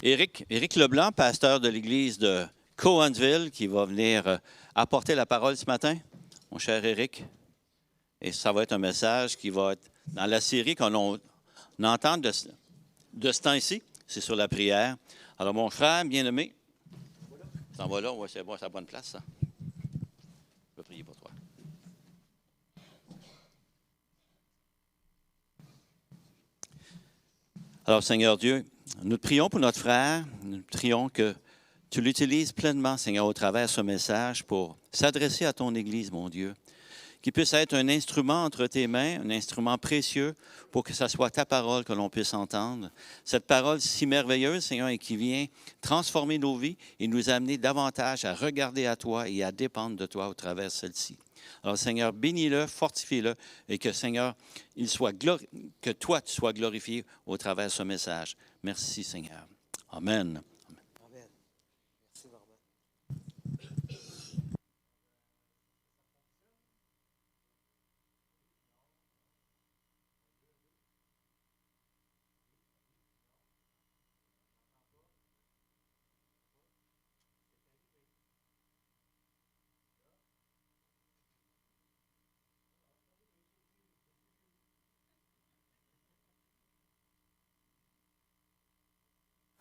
Éric Leblanc, pasteur de l'église de Cowansville, qui va venir apporter la parole ce matin. Mon cher Éric. Et ça va être un message qui va être dans la série qu'on entend de ce temps-ci. C'est sur la prière. Alors, mon frère bien-aimé, t'en vas là, ouais, c'est bon, c'est la bonne place, ça. Je vais prier pour toi. Alors, Seigneur Dieu, nous te prions pour notre frère. Nous te prions que tu l'utilises pleinement, Seigneur, au travers de ce message pour s'adresser à ton Église, mon Dieu. Qu'il puisse être un instrument entre tes mains, un instrument précieux pour que ce soit ta parole que l'on puisse entendre. Cette parole si merveilleuse, Seigneur, et qui vient transformer nos vies et nous amener davantage à regarder à toi et à dépendre de toi au travers de celle-ci. Alors, Seigneur, bénis-le, fortifie-le et que, Seigneur, que toi, tu sois glorifié au travers de ce message. Merci, Seigneur. Amen. Amen. Merci, Normand.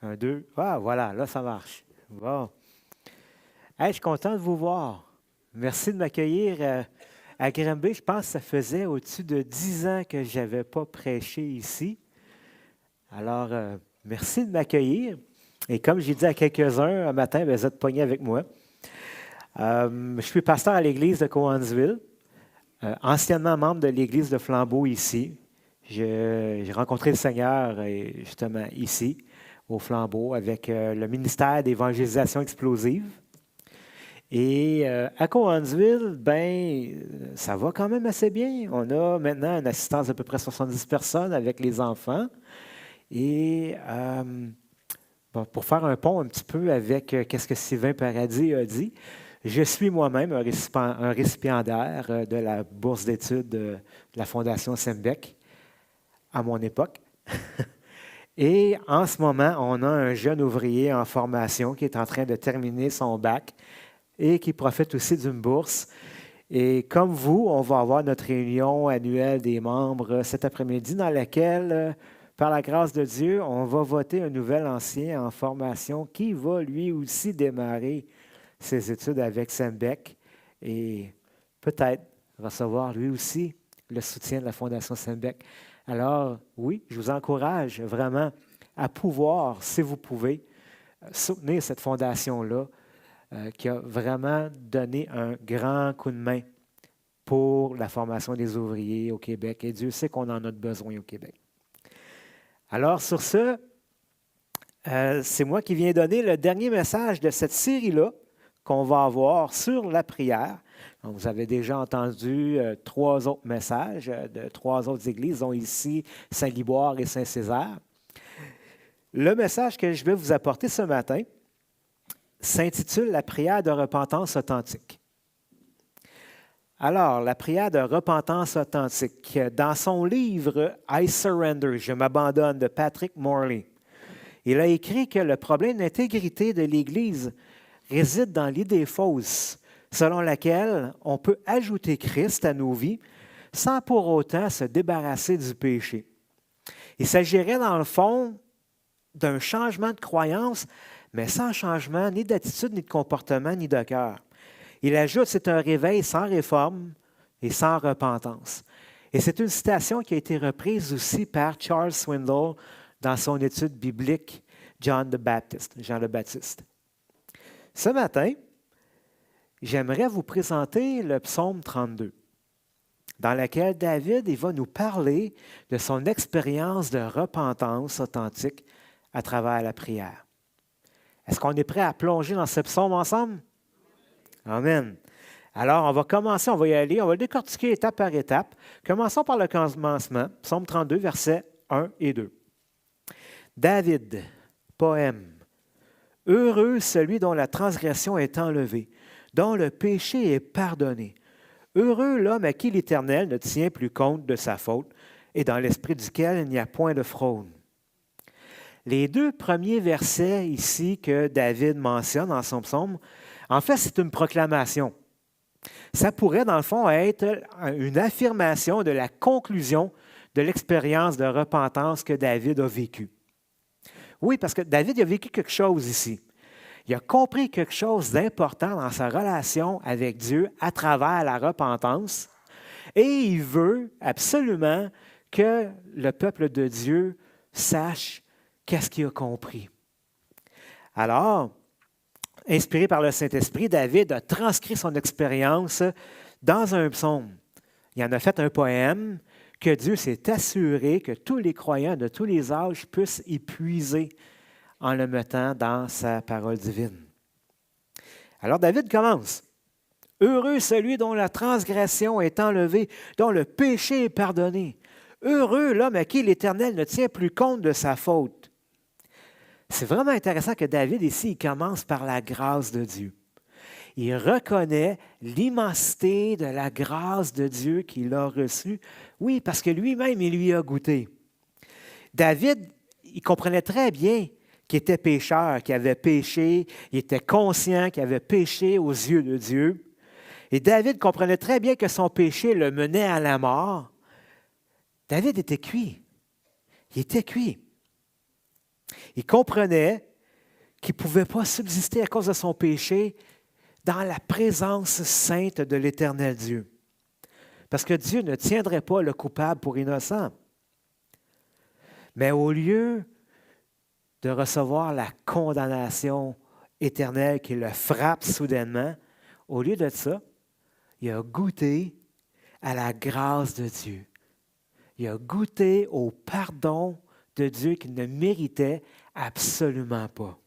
Un, deux. Ah, voilà, là, ça marche. Bon. Hey, je suis content de vous voir. Merci de m'accueillir à Granby. Je pense que ça faisait au-dessus de 10 ans que je n'avais pas prêché ici. Alors, merci de m'accueillir. Et comme j'ai dit à quelques-uns un matin, vous êtes pognés avec moi. Je suis pasteur à l'église de Cowansville, anciennement membre de l'église de Flambeau ici. J'ai rencontré le Seigneur justement ici, au Flambeau, avec le ministère d'évangélisation explosive. Et à Cowansville, ça va quand même assez bien. On a maintenant une assistance d'à peu près 70 personnes avec les enfants. Et pour faire un pont un petit peu avec ce que Sylvain Paradis a dit, je suis moi-même un récipiendaire de la bourse d'études de la Fondation Sembec à mon époque. Et en ce moment, on a un jeune ouvrier en formation qui est en train de terminer son bac et qui profite aussi d'une bourse. Et comme vous, on va avoir notre réunion annuelle des membres cet après-midi dans laquelle, par la grâce de Dieu, on va voter un nouvel ancien en formation qui va lui aussi démarrer ses études avec Sembec et peut-être recevoir lui aussi le soutien de la Fondation Sembec. Alors, oui, je vous encourage vraiment à pouvoir, si vous pouvez, soutenir cette fondation-là qui a vraiment donné un grand coup de main pour la formation des ouvriers au Québec. Et Dieu sait qu'on en a besoin au Québec. Alors, sur ce, c'est moi qui viens donner le dernier message de cette série-là qu'on va avoir sur la prière. Donc, vous avez déjà entendu 3 autres messages de 3 autres églises, dont ici Saint-Liboire et Saint-Césaire. Le message que je vais vous apporter ce matin s'intitule « La prière de repentance authentique ». Alors, la prière de repentance authentique, dans son livre « I Surrender », « Je m'abandonne » de Patrick Morley, il a écrit que le problème d'intégrité de l'Église réside dans l'idée fausse selon laquelle on peut ajouter Christ à nos vies sans pour autant se débarrasser du péché. Il s'agirait dans le fond d'un changement de croyance, mais sans changement ni d'attitude, ni de comportement, ni de cœur. Il ajoute, c'est un réveil sans réforme et sans repentance. Et c'est une citation qui a été reprise aussi par Charles Swindoll dans son étude biblique Jean le Baptiste. Ce matin, j'aimerais vous présenter le psaume 32, dans lequel David va nous parler de son expérience de repentance authentique à travers la prière. Est-ce qu'on est prêt à plonger dans ce psaume ensemble? Amen. Alors, on va commencer, on va y aller, on va le décortiquer étape par étape. Commençons par le commencement, psaume 32, versets 1 et 2. David, poème. Heureux celui dont la transgression est enlevée, dont le péché est pardonné. Heureux l'homme à qui l'Éternel ne tient plus compte de sa faute et dans l'esprit duquel il n'y a point de fraude. Les 2 premiers versets ici que David mentionne dans son psaume, en fait, c'est une proclamation. Ça pourrait, dans le fond, être une affirmation de la conclusion de l'expérience de repentance que David a vécue. Oui, parce que David a vécu quelque chose ici. Il a compris quelque chose d'important dans sa relation avec Dieu à travers la repentance et il veut absolument que le peuple de Dieu sache qu'est-ce qu'il a compris. Alors, inspiré par le Saint-Esprit, David a transcrit son expérience dans un psaume. Il en a fait un poème que Dieu s'est assuré que tous les croyants de tous les âges puissent y puiser en le mettant dans sa parole divine. Alors David commence. « Heureux celui dont la transgression est enlevée, dont le péché est pardonné. Heureux l'homme à qui l'Éternel ne tient plus compte de sa faute. » C'est vraiment intéressant que David, ici, il commence par la grâce de Dieu. Il reconnaît l'immensité de la grâce de Dieu qu'il a reçue. Oui, parce que lui-même, il lui a goûté. David, il comprenait très bien qu'il était pécheur, qu'il avait péché. Il était conscient qu'il avait péché aux yeux de Dieu. Et David comprenait très bien que son péché le menait à la mort. David était cuit. Il était cuit. Il comprenait qu'il ne pouvait pas subsister à cause de son péché dans la présence sainte de l'Éternel Dieu. Parce que Dieu ne tiendrait pas le coupable pour innocent. Mais au lieu de recevoir la condamnation éternelle qui le frappe soudainement, au lieu de ça, il a goûté à la grâce de Dieu. Il a goûté au pardon de Dieu qu'il ne méritait absolument pas.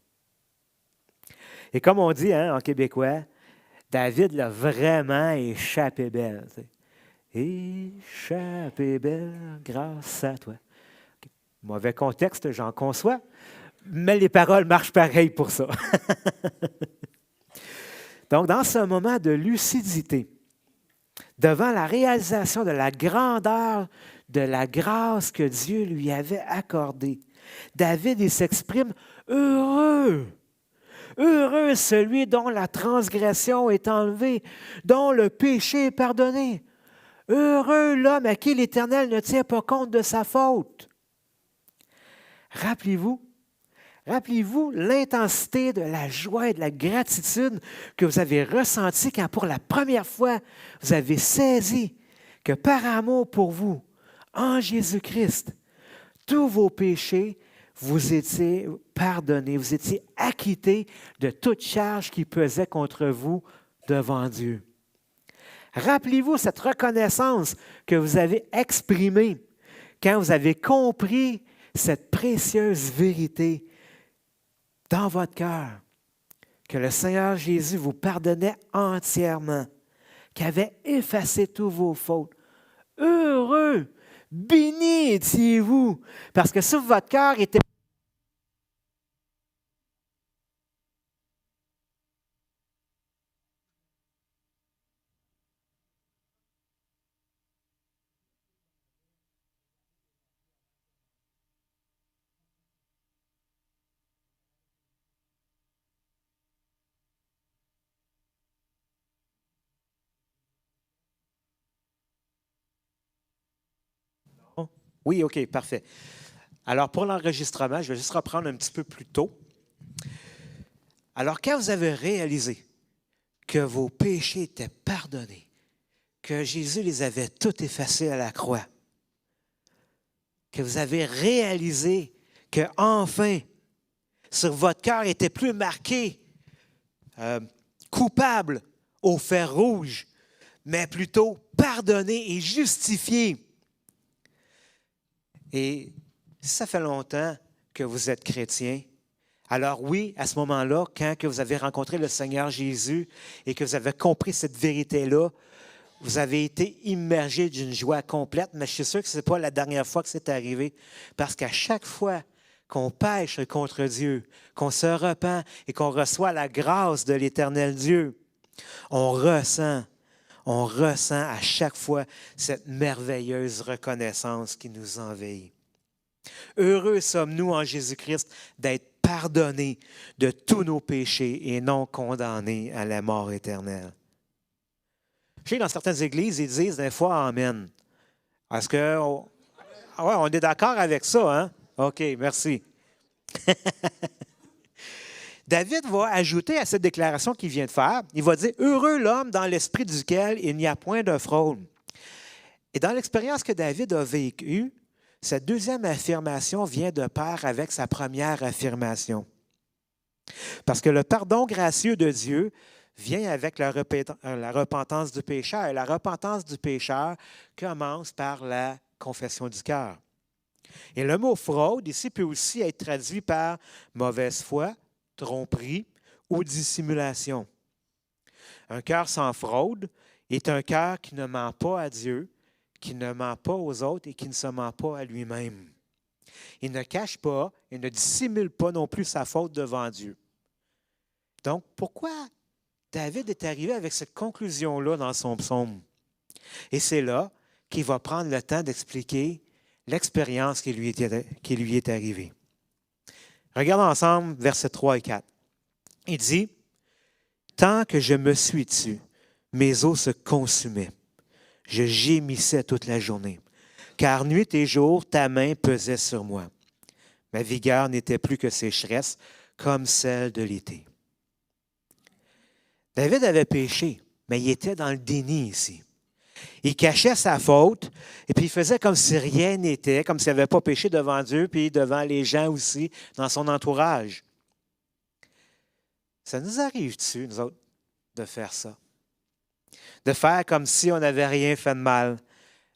Et comme on dit en québécois, David l'a vraiment échappé belle. Échappé belle grâce à toi. Okay. Mauvais contexte, j'en conçois, mais les paroles marchent pareil pour ça. Donc, dans ce moment de lucidité, devant la réalisation de la grandeur de la grâce que Dieu lui avait accordée, David, il s'exprime « Heureux ». Heureux celui dont la transgression est enlevée, dont le péché est pardonné. Heureux l'homme à qui l'Éternel ne tient pas compte de sa faute. Rappelez-vous l'intensité de la joie et de la gratitude que vous avez ressentie quand pour la première fois vous avez saisi que par amour pour vous, en Jésus-Christ, tous vos péchés vous étiez pardonnés, vous étiez acquittés de toute charge qui pesait contre vous devant Dieu. Rappelez-vous cette reconnaissance que vous avez exprimée quand vous avez compris cette précieuse vérité dans votre cœur, que le Seigneur Jésus vous pardonnait entièrement, qu'il avait effacé tous vos fautes. Heureux, béni étiez-vous, parce que si votre cœur était Oui, OK, parfait. Alors, pour l'enregistrement, je vais juste reprendre un petit peu plus tôt. Alors, quand vous avez réalisé que vos péchés étaient pardonnés, que Jésus les avait tous effacés à la croix, que vous avez réalisé que enfin, sur votre cœur était plus marqué coupable au fer rouge, mais plutôt pardonné et justifié. Et si ça fait longtemps que vous êtes chrétien, alors oui, à ce moment-là, quand que vous avez rencontré le Seigneur Jésus et que vous avez compris cette vérité-là, vous avez été immergé d'une joie complète, mais je suis sûr que ce n'est pas la dernière fois que c'est arrivé, parce qu'à chaque fois qu'on pêche contre Dieu, qu'on se repent et qu'on reçoit la grâce de l'Éternel Dieu, on ressent à chaque fois cette merveilleuse reconnaissance qui nous envahit. Heureux sommes-nous en Jésus-Christ d'être pardonnés de tous nos péchés et non condamnés à la mort éternelle. Je sais que dans certaines églises, ils disent des fois Amen. Est-ce que on est d'accord avec ça, hein? OK, merci. David va ajouter à cette déclaration qu'il vient de faire, il va dire « Heureux l'homme dans l'esprit duquel il n'y a point de fraude ». Et dans l'expérience que David a vécue, cette deuxième affirmation vient de pair avec sa première affirmation. Parce que le pardon gracieux de Dieu vient avec la repentance du pécheur. Et la repentance du pécheur commence par la confession du cœur. Et le mot fraude ici peut aussi être traduit par mauvaise foi, tromperie ou dissimulation. Un cœur sans fraude est un cœur qui ne ment pas à Dieu, qui ne ment pas aux autres et qui ne se ment pas à lui-même. Il ne cache pas et ne dissimule pas non plus sa faute devant Dieu. Donc, pourquoi David est arrivé avec cette conclusion-là dans son psaume? Et c'est là qu'il va prendre le temps d'expliquer l'expérience qui lui est arrivée. Regardons ensemble versets 3 et 4. Il dit, « Tant que je me suis tu, mes os se consumaient. Je gémissais toute la journée, car nuit et jour, ta main pesait sur moi. Ma vigueur n'était plus que sécheresse, comme celle de l'été. » David avait péché, mais il était dans le déni ici. Il cachait sa faute et puis il faisait comme si rien n'était, comme s'il n'avait pas péché devant Dieu puis devant les gens aussi dans son entourage. Ça nous arrive-tu, nous autres, de faire ça? De faire comme si on n'avait rien fait de mal,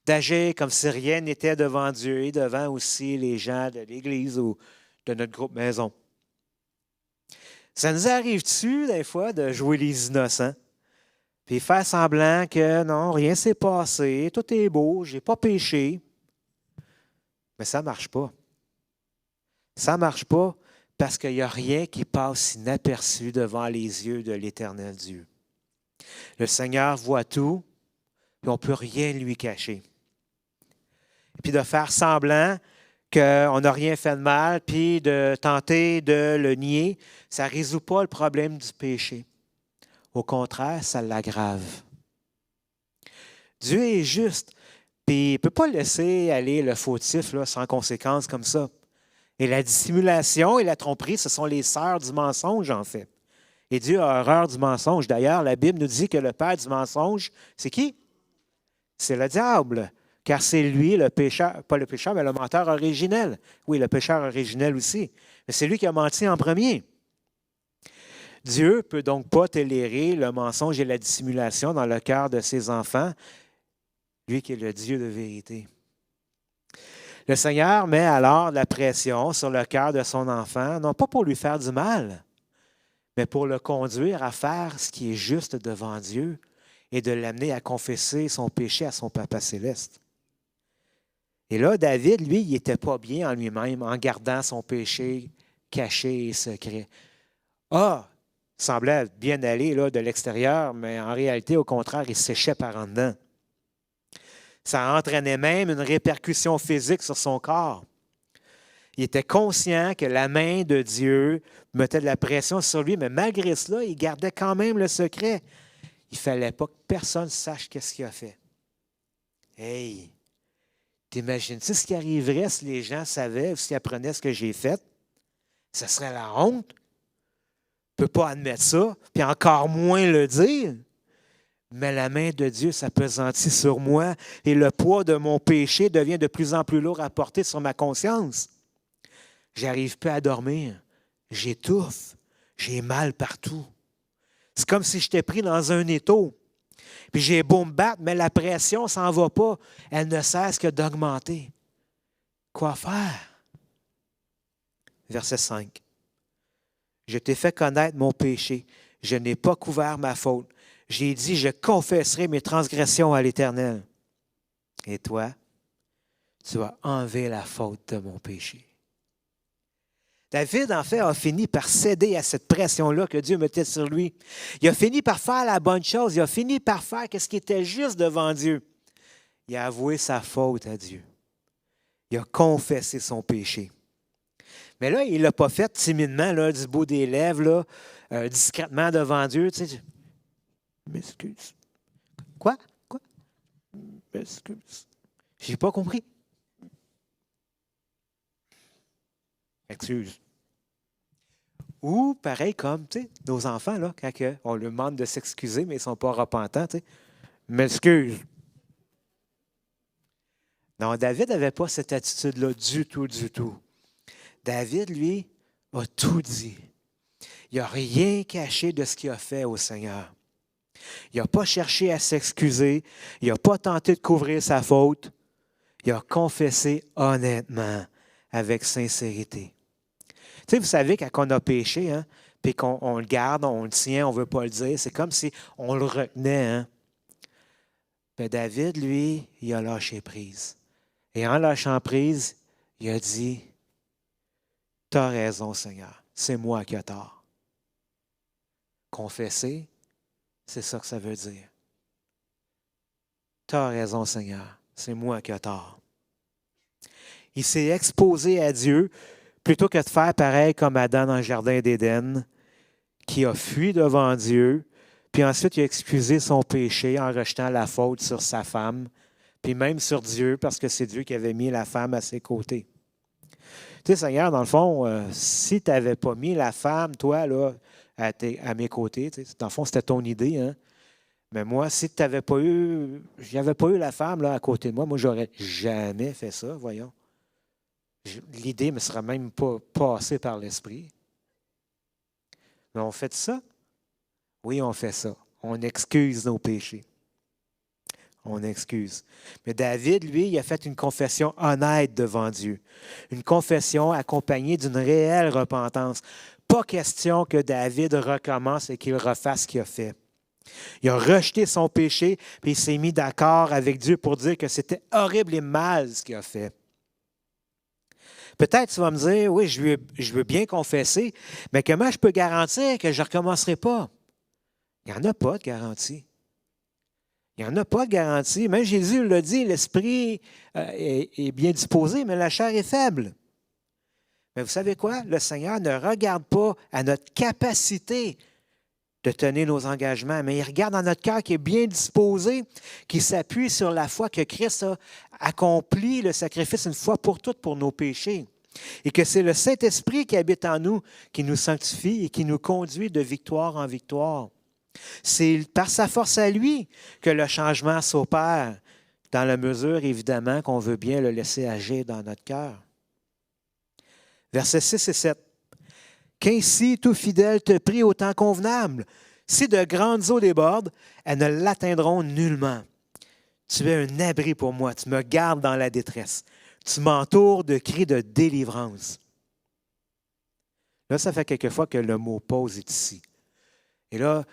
d'agir comme si rien n'était devant Dieu et devant aussi les gens de l'Église ou de notre groupe maison. Ça nous arrive-tu, des fois, de jouer les innocents? Puis faire semblant que non, rien ne s'est passé, tout est beau, je n'ai pas péché. Mais ça ne marche pas. Ça ne marche pas parce qu'il n'y a rien qui passe inaperçu devant les yeux de l'Éternel Dieu. Le Seigneur voit tout, et on ne peut rien lui cacher. Et puis de faire semblant qu'on n'a rien fait de mal, puis de tenter de le nier, ça ne résout pas le problème du péché. Au contraire, ça l'aggrave. Dieu est juste, puis il ne peut pas laisser aller le fautif là, sans conséquence comme ça. Et la dissimulation et la tromperie, ce sont les sœurs du mensonge, en fait. Et Dieu a horreur du mensonge. D'ailleurs, la Bible nous dit que le père du mensonge, c'est qui? C'est le diable, car c'est lui le pécheur, pas le pécheur, mais le menteur originel. Oui, le pécheur originel aussi. Mais c'est lui qui a menti en premier. Dieu ne peut donc pas tolérer le mensonge et la dissimulation dans le cœur de ses enfants, lui qui est le Dieu de vérité. Le Seigneur met alors la pression sur le cœur de son enfant, non pas pour lui faire du mal, mais pour le conduire à faire ce qui est juste devant Dieu et de l'amener à confesser son péché à son Papa céleste. Et là, David, lui, il n'était pas bien en lui-même en gardant son péché caché et secret. Semblait bien aller là, de l'extérieur, mais en réalité, au contraire, il séchait par en dedans. Ça entraînait même une répercussion physique sur son corps. Il était conscient que la main de Dieu mettait de la pression sur lui, mais malgré cela, il gardait quand même le secret. Il ne fallait pas que personne sache qu'est-ce qu'il a fait. Hey, t'imagines-tu ce qui arriverait si les gens savaient ou s'ils apprenaient ce que j'ai fait? Ce serait la honte. Je ne peux pas admettre ça, puis encore moins le dire. Mais la main de Dieu s'appesantit sur moi et le poids de mon péché devient de plus en plus lourd à porter sur ma conscience. Je n'arrive plus à dormir. J'étouffe. J'ai mal partout. C'est comme si j'étais pris dans un étau. Puis j'ai beau me battre, mais la pression ne s'en va pas. Elle ne cesse que d'augmenter. Quoi faire? Verset 5. Je t'ai fait connaître mon péché. Je n'ai pas couvert ma faute. J'ai dit, je confesserai mes transgressions à l'Éternel. Et toi, tu as enlevé la faute de mon péché. David, en fait, a fini par céder à cette pression-là que Dieu mettait sur lui. Il a fini par faire la bonne chose. Il a fini par faire ce qui était juste devant Dieu. Il a avoué sa faute à Dieu. Il a confessé son péché. Mais là, il ne l'a pas fait timidement, là, du bout des lèvres, là, discrètement devant Dieu. Tu sais, m'excuse. Quoi? Quoi? M'excuse. J'ai pas compris. Excuse. Ou pareil comme, tu sais, nos enfants, là, quand on leur demande de s'excuser, mais ils ne sont pas repentants, tu sais. M'excuse. Non, David n'avait pas cette attitude-là du tout, du tout. David, lui, a tout dit. Il n'a rien caché de ce qu'il a fait au Seigneur. Il n'a pas cherché à s'excuser. Il n'a pas tenté de couvrir sa faute. Il a confessé honnêtement, avec sincérité. Tu sais, vous savez, quand on a péché, hein, puis qu'on le garde, on le tient, on ne veut pas le dire, c'est comme si on le retenait. Hein. Mais David, lui, il a lâché prise. Et en lâchant prise, il a dit, « Tu as raison, Seigneur, c'est moi qui ai tort. » Confesser, c'est ça que ça veut dire. « Tu as raison, Seigneur, c'est moi qui ai tort. » Il s'est exposé à Dieu plutôt que de faire pareil comme Adam dans le jardin d'Éden, qui a fui devant Dieu, puis ensuite il a excusé son péché en rejetant la faute sur sa femme, puis même sur Dieu, parce que c'est Dieu qui avait mis la femme à ses côtés. Tu sais, Seigneur, dans le fond, si tu n'avais pas mis la femme, toi, là, à mes côtés, dans le fond, c'était ton idée, hein? Mais moi, si tu n'avais pas eu, j'avais pas eu la femme là, à côté de moi, j'aurais jamais fait ça, voyons. L'idée ne me serait même pas passée par l'esprit. Mais on fait ça? Oui, on fait ça. On excuse nos péchés. On excuse. Mais David, lui, il a fait une confession honnête devant Dieu. Une confession accompagnée d'une réelle repentance. Pas question que David recommence et qu'il refasse ce qu'il a fait. Il a rejeté son péché, puis il s'est mis d'accord avec Dieu pour dire que c'était horrible et mal ce qu'il a fait. Peut-être tu vas me dire, oui, je veux bien confesser, mais comment je peux garantir que je ne recommencerai pas? Il n'y en a pas de garantie. Il n'y en a pas de garantie. Même Jésus l'a dit, l'esprit est bien disposé, mais la chair est faible. Mais vous savez quoi? Le Seigneur ne regarde pas à notre capacité de tenir nos engagements, mais il regarde dans notre cœur qui est bien disposé, qui s'appuie sur la foi que Christ a accompli le sacrifice une fois pour toutes pour nos péchés. Et que c'est le Saint-Esprit qui habite en nous, qui nous sanctifie et qui nous conduit de victoire en victoire. C'est par sa force à lui que le changement s'opère, dans la mesure, évidemment, qu'on veut bien le laisser agir dans notre cœur. Versets 6 et 7. Qu'ainsi tout fidèle te prie au temps convenable. Si de grandes eaux débordent, elles ne l'atteindront nullement. Tu es un abri pour moi, tu me gardes dans la détresse. Tu m'entoures de cris de délivrance. Là, ça fait quelques fois que le mot « pause » est ici. Et là,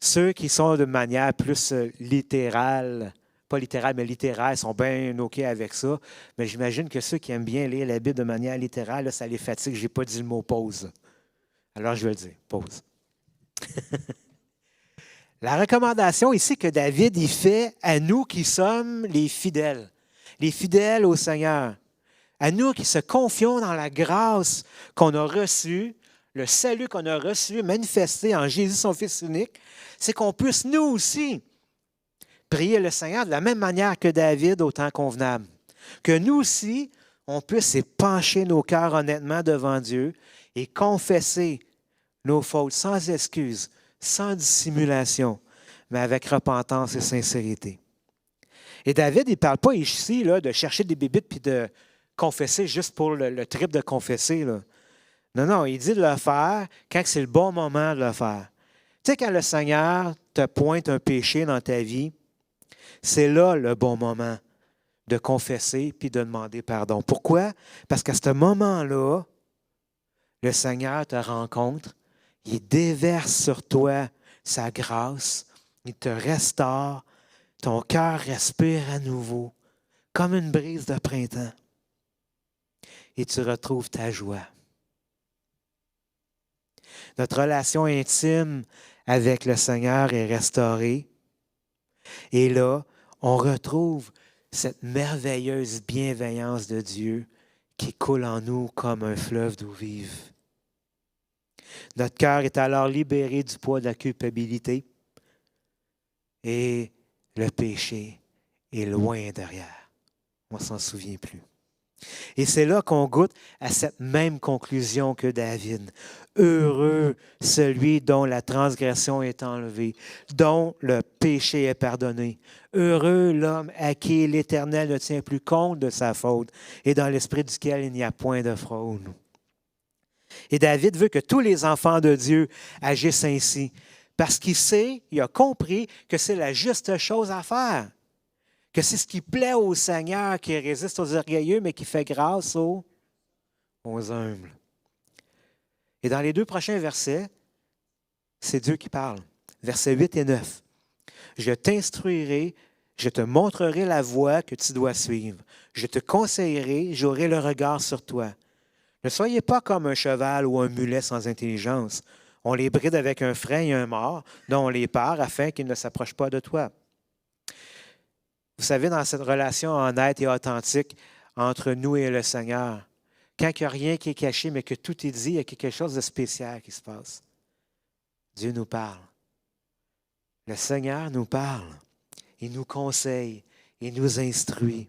ceux qui sont de manière plus littérale, pas littérale, mais littéraire, sont bien OK avec ça. Mais j'imagine que ceux qui aiment bien lire la Bible de manière littérale, là, ça les fatigue. Je n'ai pas dit le mot « pause ». Alors, je vais le dire, pause. La recommandation ici que David y fait à nous qui sommes les fidèles au Seigneur, à nous qui se confions dans la grâce qu'on a reçue, le salut qu'on a reçu, manifesté en Jésus, son Fils unique, c'est qu'on puisse nous aussi prier le Seigneur de la même manière que David au temps convenable. Que nous aussi, on puisse épancher nos cœurs honnêtement devant Dieu et confesser nos fautes sans excuse, sans dissimulation, mais avec repentance et sincérité. Et David, il ne parle pas ici là, de chercher des bébites puis de confesser juste pour le trip de confesser. Là. Non, il dit de le faire quand c'est le bon moment de le faire. Tu sais, quand le Seigneur te pointe un péché dans ta vie, c'est là le bon moment de confesser puis de demander pardon. Pourquoi? Parce qu'à ce moment-là, le Seigneur te rencontre, il déverse sur toi sa grâce, il te restaure, ton cœur respire à nouveau, comme une brise de printemps, et tu retrouves ta joie. Notre relation intime avec le Seigneur est restaurée, et là, on retrouve cette merveilleuse bienveillance de Dieu qui coule en nous comme un fleuve d'eau vive. Notre cœur est alors libéré du poids de la culpabilité et le péché est loin derrière. On ne s'en souvient plus. Et c'est là qu'on goûte à cette même conclusion que David. Heureux celui dont la transgression est enlevée, dont le péché est pardonné. Heureux l'homme à qui l'Éternel ne tient plus compte de sa faute et dans l'esprit duquel il n'y a point de fraude. Et David veut que tous les enfants de Dieu agissent ainsi, parce qu'il sait, il a compris que c'est la juste chose à faire, que c'est ce qui plaît au Seigneur, qui résiste aux orgueilleux, mais qui fait grâce aux humbles. Et dans les 2 prochains versets, c'est Dieu qui parle. Versets 8 et 9. Je t'instruirai, je te montrerai la voie que tu dois suivre. Je te conseillerai, j'aurai le regard sur toi. Ne soyez pas comme un cheval ou un mulet sans intelligence. On les bride avec un frein et un mors, dont on les pare afin qu'ils ne s'approchent pas de toi. Vous savez, dans cette relation honnête et authentique entre nous et le Seigneur, quand il n'y a rien qui est caché, mais que tout est dit, il y a quelque chose de spécial qui se passe. Dieu nous parle. Le Seigneur nous parle. Il nous conseille. Il nous instruit.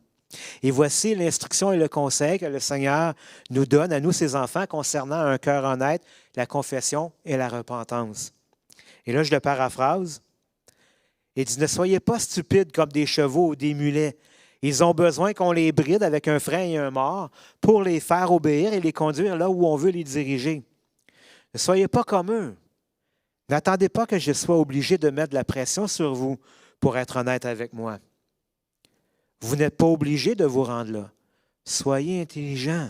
Et voici l'instruction et le conseil que le Seigneur nous donne à nous, ses enfants, concernant un cœur honnête, la confession et la repentance. Et là, je le paraphrase. Il dit, ne soyez pas stupides comme des chevaux ou des mulets. Ils ont besoin qu'on les bride avec un frein et un mors pour les faire obéir et les conduire là où on veut les diriger. Ne soyez pas comme eux. N'attendez pas que je sois obligé de mettre de la pression sur vous pour être honnête avec moi. Vous n'êtes pas obligé de vous rendre là. Soyez intelligents.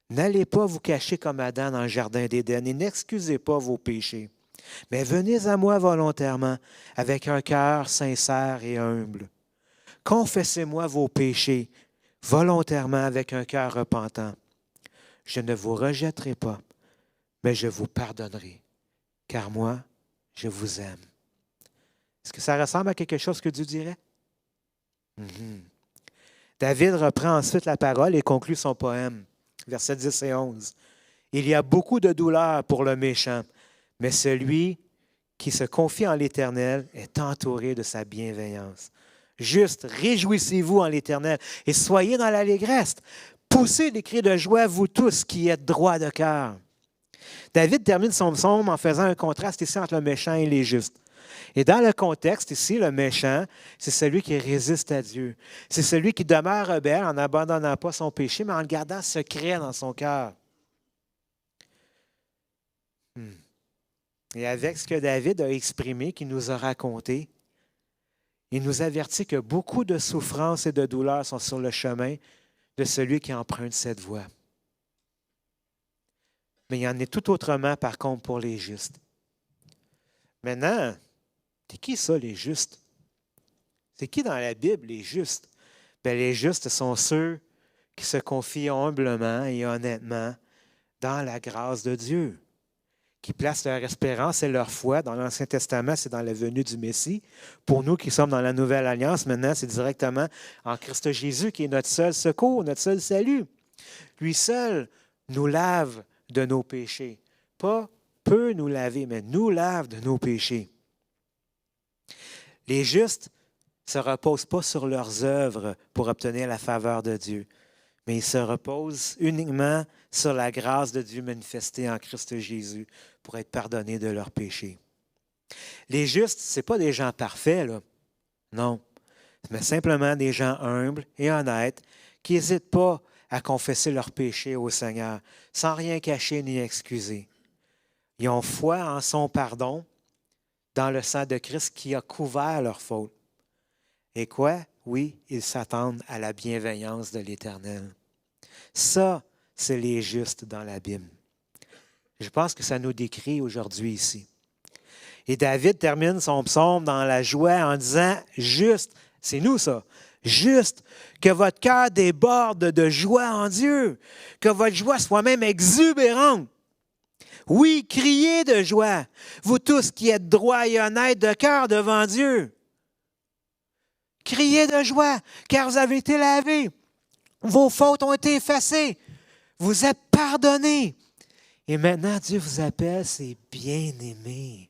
N'allez pas vous cacher comme Adam dans le jardin d'Éden et n'excusez pas vos péchés. Mais venez à moi volontairement, avec un cœur sincère et humble. Confessez-moi vos péchés volontairement avec un cœur repentant. Je ne vous rejetterai pas, mais je vous pardonnerai, car moi, je vous aime. Est-ce que ça ressemble à quelque chose que Dieu dirait? David reprend ensuite la parole et conclut son poème, versets 10 et 11. Il y a beaucoup de douleur pour le méchant, mais celui qui se confie en l'Éternel est entouré de sa bienveillance. Juste, réjouissez-vous en l'Éternel et soyez dans l'allégresse. Poussez des cris de joie, vous tous qui êtes droits de cœur. David termine son psaume en faisant un contraste ici entre le méchant et les justes. Et dans le contexte ici, le méchant, c'est celui qui résiste à Dieu. C'est celui qui demeure rebelle en n'abandonnant pas son péché, mais en le gardant secret dans son cœur. Et avec ce que David a exprimé, qu'il nous a raconté, il nous avertit que beaucoup de souffrances et de douleurs sont sur le chemin de celui qui emprunte cette voie. Mais il y en est tout autrement, par contre, pour les justes. Maintenant, c'est qui ça, les justes? C'est qui dans la Bible, les justes? Bien, les justes sont ceux qui se confient humblement et honnêtement dans la grâce de Dieu, qui placent leur espérance et leur foi. Dans l'Ancien Testament, c'est dans la venue du Messie. Pour nous qui sommes dans la Nouvelle Alliance, maintenant, c'est directement en Christ Jésus qui est notre seul secours, notre seul salut. Lui seul nous lave de nos péchés. Pas peut nous laver, mais nous lave de nos péchés. Les justes ne se reposent pas sur leurs œuvres pour obtenir la faveur de Dieu, mais ils se reposent uniquement sur la grâce de Dieu manifestée en Christ Jésus pour être pardonnés de leurs péchés. Les justes, ce n'est pas des gens parfaits, là. Non, mais simplement des gens humbles et honnêtes qui n'hésitent pas à confesser leurs péchés au Seigneur sans rien cacher ni excuser. Ils ont foi en son pardon dans le sang de Christ qui a couvert leurs fautes. Et quoi? Oui, ils s'attendent à la bienveillance de l'Éternel. Ça, c'est les justes dans la Bible. Je pense que ça nous décrit aujourd'hui ici. Et David termine son psaume dans la joie en disant « Juste », c'est nous ça, « Juste, que votre cœur déborde de joie en Dieu, que votre joie soit même exubérante. Oui, criez de joie, vous tous qui êtes droits et honnêtes de cœur devant Dieu. » Criez de joie, car vous avez été lavés. Vos fautes ont été effacées. Vous êtes pardonnés. Et maintenant, Dieu vous appelle ses bien-aimés.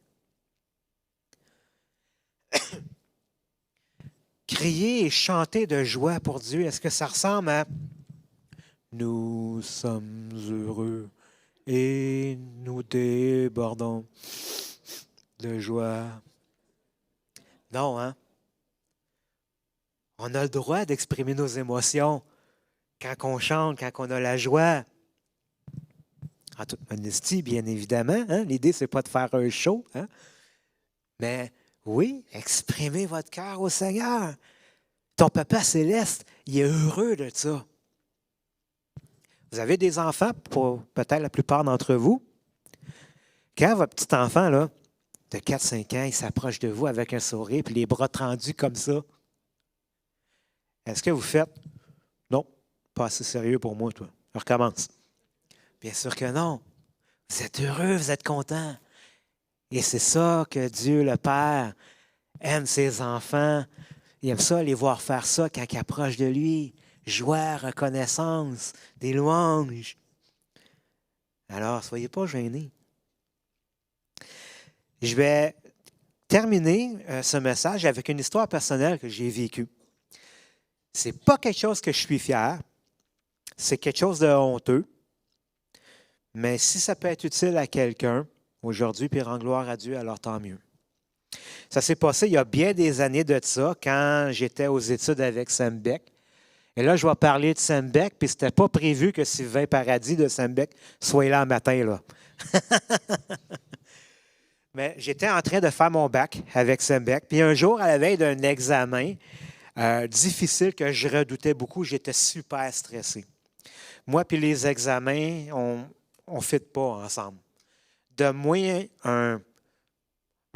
Crier et chanter de joie pour Dieu, est-ce que ça ressemble à « Nous sommes heureux et nous débordons de joie ». Non, hein? On a le droit d'exprimer nos émotions quand on chante, quand on a la joie. En toute modestie, bien évidemment. Hein? L'idée, ce n'est pas de faire un show. Hein? Mais oui, exprimez votre cœur au Seigneur. Ton Papa céleste, il est heureux de ça. Vous avez des enfants, pour peut-être la plupart d'entre vous. Quand votre petit enfant là, de 4-5 ans, il s'approche de vous avec un sourire et les bras tendus comme ça, est-ce que vous faites « Non, pas assez sérieux pour moi, toi. Je recommence. » Bien sûr que non. Vous êtes heureux, vous êtes content. Et c'est ça que Dieu le Père aime ses enfants. Il aime ça, les voir faire ça quand ils approchent de lui. Joie, reconnaissance, des louanges. Alors, soyez pas gênés. Je vais terminer ce message avec une histoire personnelle que j'ai vécue. Ce n'est pas quelque chose que je suis fier. C'est quelque chose de honteux. Mais si ça peut être utile à quelqu'un aujourd'hui, puis rendre gloire à Dieu, alors tant mieux. Ça s'est passé il y a bien des années de ça, quand j'étais aux études avec Sam Beck. Et là, je vais parler de Sam Beck, puis ce n'était pas prévu que Sylvain Paradis de Sam Beck soit là le matin, là. Mais j'étais en train de faire mon bac avec Sam Beck. Puis un jour, à la veille d'un examen difficile que je redoutais beaucoup, j'étais super stressé. Moi puis les examens, on ne fit pas ensemble. De moins un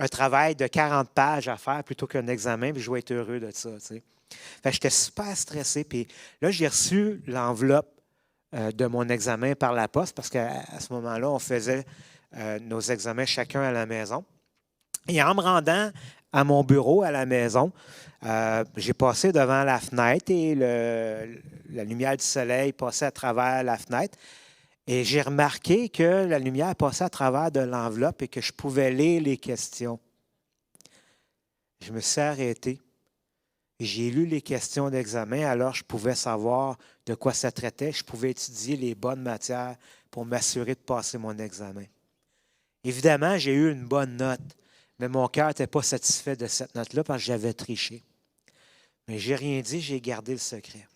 travail de 40 pages à faire plutôt qu'un examen, puis je vais être heureux de ça. Tu sais. Fait que j'étais super stressé. Puis là, j'ai reçu l'enveloppe de mon examen par la poste parce qu'à ce moment-là, on faisait nos examens chacun à la maison. Et en me rendant à mon bureau à la maison, j'ai passé devant la fenêtre et la lumière du soleil passait à travers la fenêtre. Et j'ai remarqué que la lumière passait à travers de l'enveloppe et que je pouvais lire les questions. Je me suis arrêté. J'ai lu les questions d'examen, alors je pouvais savoir de quoi ça traitait. Je pouvais étudier les bonnes matières pour m'assurer de passer mon examen. Évidemment, j'ai eu une bonne note, mais mon cœur n'était pas satisfait de cette note-là parce que j'avais triché. Mais je n'ai rien dit, j'ai gardé le secret.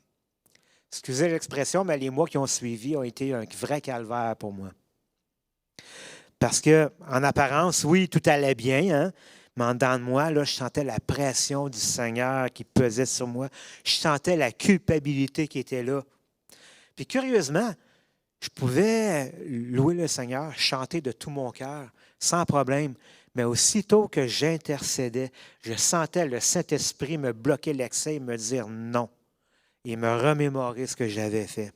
Excusez l'expression, mais les mois qui ont suivi ont été un vrai calvaire pour moi. Parce qu'en apparence, oui, tout allait bien, hein? Mais en dedans de moi, là, je sentais la pression du Seigneur qui pesait sur moi. Je sentais la culpabilité qui était là. Puis curieusement, je pouvais louer le Seigneur, chanter de tout mon cœur, sans problème. Mais aussitôt que j'intercédais, je sentais le Saint-Esprit me bloquer l'accès et me dire non. Et me remémorer ce que j'avais fait.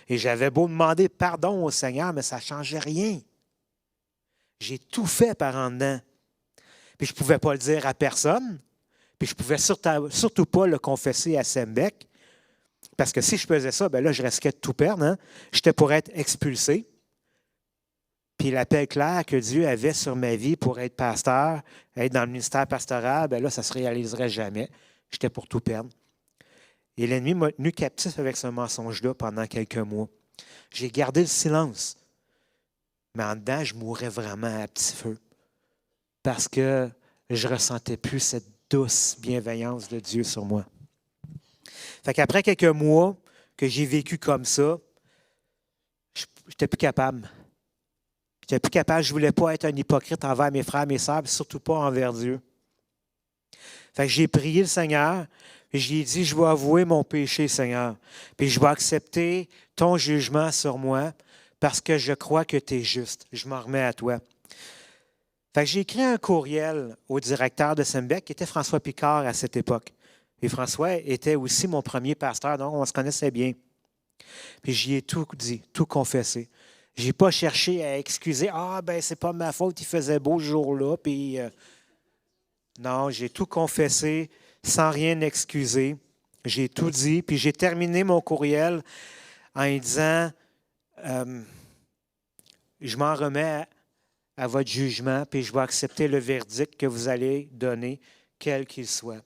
Et j'avais beau demander pardon au Seigneur, mais ça ne changeait rien. J'ai tout fait par en dedans. Puis je ne pouvais pas le dire à personne. Puis je ne pouvais surtout pas le confesser à Sam Beck. Parce que si je faisais ça, bien là, je risquais de tout perdre. Hein? J'étais pour être expulsé. Puis l'appel clair que Dieu avait sur ma vie pour être pasteur, être dans le ministère pastoral, bien là, ça ne se réaliserait jamais. J'étais pour tout perdre. Et l'ennemi m'a tenu captif avec ce mensonge-là pendant quelques mois. J'ai gardé le silence. Mais en dedans, je mourais vraiment à petit feu. Parce que je ne ressentais plus cette douce bienveillance de Dieu sur moi. Fait qu'après quelques mois que j'ai vécu comme ça, je n'étais plus capable. Je n'étais plus capable. Je ne voulais pas être un hypocrite envers mes frères et mes sœurs, surtout pas envers Dieu. Fait que j'ai prié le Seigneur. Et je lui ai dit, je vais avouer mon péché, Seigneur. Puis je vais accepter ton jugement sur moi parce que je crois que tu es juste. Je m'en remets à toi. Fait que j'ai écrit un courriel au directeur de Sam Beck, qui était François Picard à cette époque. Et François était aussi mon premier pasteur, donc on se connaissait bien. Puis j'y ai tout dit, tout confessé. Je n'ai pas cherché à excuser. Ah, ben c'est pas ma faute, il faisait beau ce jour-là. Puis non, j'ai tout confessé. sans rien excuser. J'ai tout dit, puis j'ai terminé mon courriel en lui disant, je m'en remets à votre jugement, puis je vais accepter le verdict que vous allez donner, quel qu'il soit.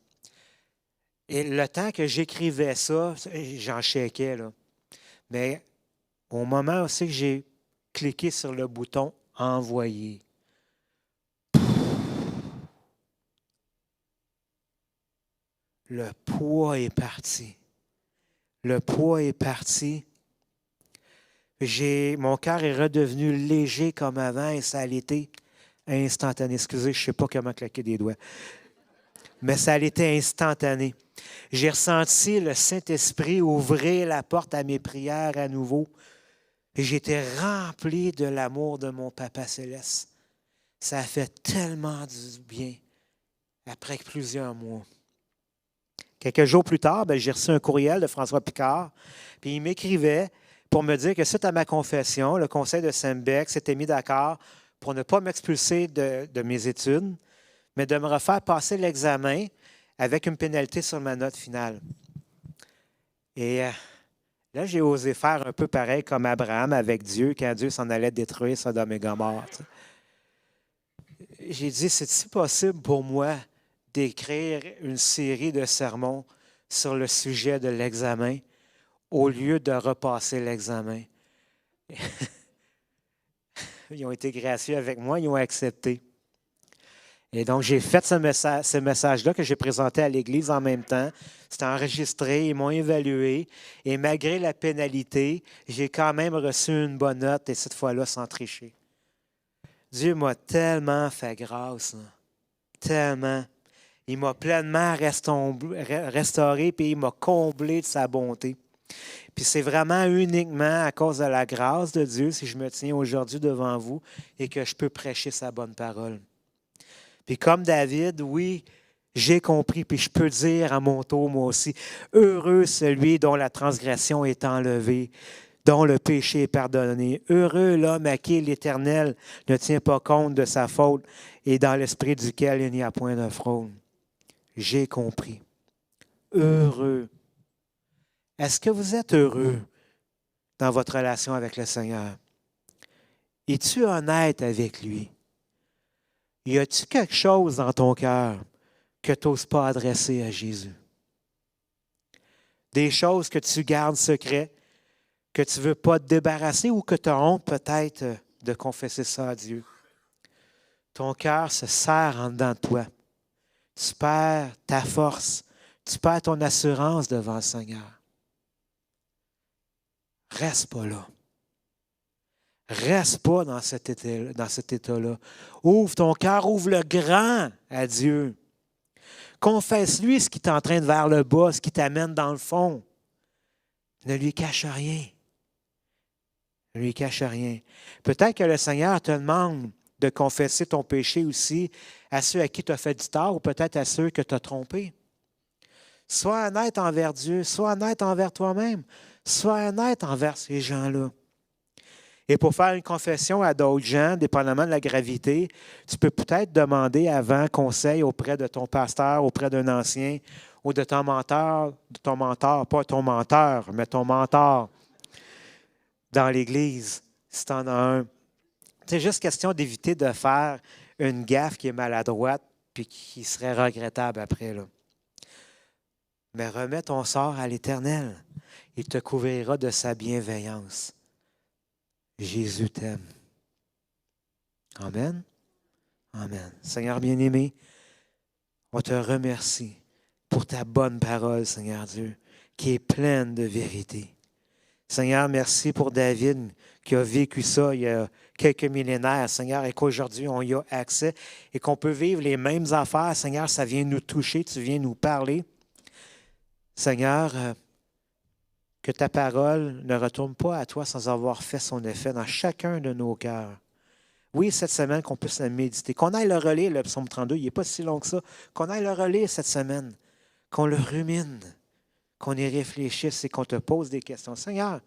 Et le temps que j'écrivais ça, j'en chéquais, là. Mais au moment aussi que j'ai cliqué sur le bouton « Envoyer », le poids est parti. Le poids est parti. Mon cœur est redevenu léger comme avant et ça a été instantané. Excusez, je ne sais pas comment claquer des doigts. Mais ça a été instantané. J'ai ressenti le Saint-Esprit ouvrir la porte à mes prières à nouveau. Et j'étais rempli de l'amour de mon Papa Céleste. Ça a fait tellement du bien après plusieurs mois. Quelques jours plus tard, j'ai reçu un courriel de François Picard, puis il m'écrivait pour me dire que suite à ma confession, le conseil de Saint-Bec s'était mis d'accord pour ne pas m'expulser de mes études, mais de me refaire passer l'examen avec une pénalité sur ma note finale. Et là, j'ai osé faire un peu pareil comme Abraham avec Dieu, quand Dieu s'en allait détruire Sodome et Gomorrhe. J'ai dit, c'est-tu possible pour moi d'écrire une série de sermons sur le sujet de l'examen au lieu de repasser l'examen? Ils ont été gracieux avec moi, ils ont accepté. Et donc, j'ai fait ce message-là que j'ai présenté à l'Église en même temps. C'était enregistré, ils m'ont évalué. Et malgré la pénalité, j'ai quand même reçu une bonne note, et cette fois-là, sans tricher. Dieu m'a tellement fait grâce, hein. Tellement. Il m'a pleinement restauré, puis il m'a comblé de sa bonté. Puis c'est vraiment uniquement à cause de la grâce de Dieu si je me tiens aujourd'hui devant vous et que je peux prêcher sa bonne parole. Puis comme David, oui, j'ai compris, puis je peux dire à mon tour, moi aussi, heureux celui dont la transgression est enlevée, dont le péché est pardonné. Heureux l'homme à qui l'Éternel ne tient pas compte de sa faute et dans l'esprit duquel il n'y a point de fraude. J'ai compris. Heureux. Est-ce que vous êtes heureux dans votre relation avec le Seigneur? Es-tu honnête avec lui? Y a-t-il quelque chose dans ton cœur que tu n'oses pas adresser à Jésus? Des choses que tu gardes secrètes, que tu ne veux pas te débarrasser ou que tu as honte peut-être de confesser ça à Dieu. Ton cœur se serre en dedans de toi. Tu perds ta force, tu perds ton assurance devant le Seigneur. Reste pas là. Reste pas dans cet état-là. Ouvre ton cœur, ouvre le grand à Dieu. Confesse-lui ce qui t'entraîne vers le bas, ce qui t'amène dans le fond. Ne lui cache rien. Ne lui cache rien. Peut-être que le Seigneur te demande de confesser ton péché aussi à ceux à qui tu as fait du tort ou peut-être à ceux que tu as trompés. Sois honnête envers Dieu, sois honnête envers toi-même, sois honnête envers ces gens-là. Et pour faire une confession à d'autres gens, dépendamment de la gravité, tu peux peut-être demander avant conseil auprès de ton pasteur, auprès d'un ancien ou de ton mentor, pas ton menteur, mais ton mentor dans l'Église, si tu en as un. C'est juste question d'éviter de faire une gaffe qui est maladroite puis qui serait regrettable après, là. Mais remets ton sort à l'Éternel. Il te couvrira de sa bienveillance. Jésus t'aime. Amen. Amen. Seigneur bien-aimé, on te remercie pour ta bonne parole, Seigneur Dieu, qui est pleine de vérité. Seigneur, merci pour David qui a vécu ça il y a quelques millénaires, Seigneur, et qu'aujourd'hui on y a accès et qu'on peut vivre les mêmes affaires. Seigneur, ça vient nous toucher, tu viens nous parler. Seigneur, que ta parole ne retourne pas à toi sans avoir fait son effet dans chacun de nos cœurs. Oui, cette semaine, qu'on puisse la méditer, qu'on aille le relire, le psaume 32, il n'est pas si long que ça, qu'on aille le relire cette semaine, qu'on le rumine, qu'on y réfléchisse et qu'on te pose des questions. Seigneur,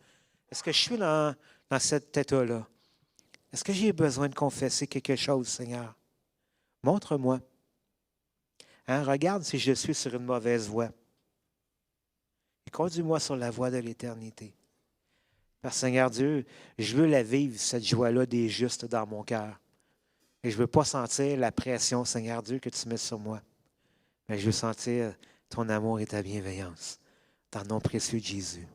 est-ce que je suis dans cet état-là? Est-ce que j'ai besoin de confesser quelque chose, Seigneur? Montre-moi. Hein? Regarde si je suis sur une mauvaise voie. Et conduis-moi sur la voie de l'éternité. Parce que Seigneur Dieu, je veux la vivre, cette joie-là des justes dans mon cœur. Et je ne veux pas sentir la pression, Seigneur Dieu, que tu mets sur moi. Mais je veux sentir ton amour et ta bienveillance. Dans le nom précieux de Jésus.